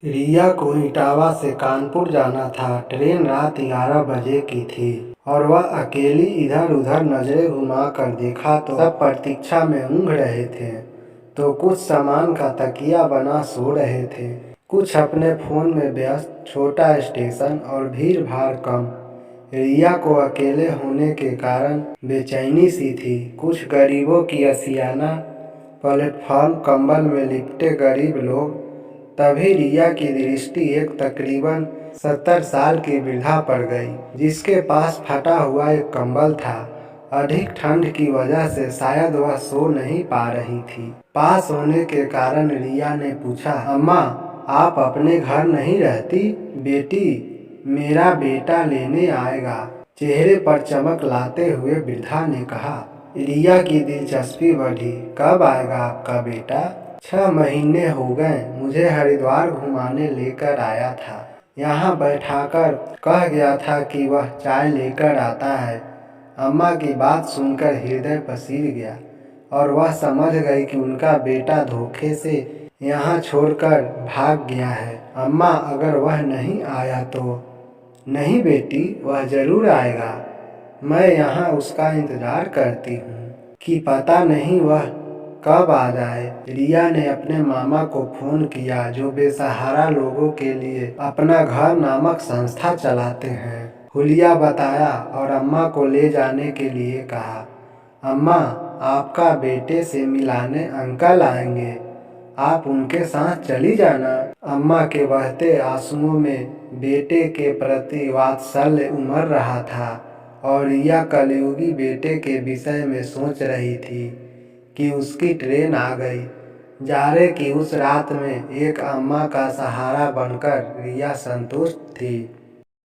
रिया को इटावा से कानपुर जाना था। ट्रेन रात 11 बजे की थी और वह अकेली इधर उधर नजरें घुमाकर देखा तो सब प्रतीक्षा में ऊँघ रहे थे, तो कुछ सामान का तकिया बना सो रहे थे, कुछ अपने फोन में व्यस्त। छोटा स्टेशन और भीड़ भाड़ कम। रिया को अकेले होने के कारण बेचैनी सी थी। कुछ गरीबों की असियाना प्लेटफॉर्म, कंबल में लिपटे गरीब लोग। तभी रिया की दृष्टि एक तकरीबन 70 साल की वृद्धा पर गई, जिसके पास फटा हुआ एक कंबल था। अधिक ठंड की वजह से शायद वह सो नहीं पा रही थी। पास होने के कारण रिया ने पूछा, अम्मा, आप अपने घर नहीं रहती? बेटी, मेरा बेटा लेने आएगा, चेहरे पर चमक लाते हुए वृद्धा ने कहा। रिया की दिलचस्पी बढ़ी। कब आएगा आपका बेटा? 6 महीने हो गए, मुझे हरिद्वार घुमाने लेकर आया था। यहाँ बैठाकर कह गया था कि वह चाय लेकर आता है। अम्मा की बात सुनकर हृदय पसीज गया और वह समझ गई कि उनका बेटा धोखे से यहाँ छोड़कर भाग गया है। अम्मा, अगर वह नहीं आया तो? नहीं बेटी, वह जरूर आएगा। मैं यहाँ उसका इंतजार करती हूँ कि पता नहीं वह कब आ जाए। रिया ने अपने मामा को फोन किया, जो बेसहारा लोगों के लिए अपना घर नामक संस्था चलाते हैं। हुलिया बताया और अम्मा को ले जाने के लिए कहा। अम्मा, आपका बेटे से मिलाने अंकल आएंगे, आप उनके साथ चली जाना। अम्मा के बहते आंसुओं में बेटे के प्रति वात्सल्य उमड़ रहा था और रिया कलयुगी बेटे के विषय में सोच रही थी कि उसकी ट्रेन आ गई। जाड़े की उस रात में एक अम्मा का सहारा बनकर रिया संतुष्ट थी।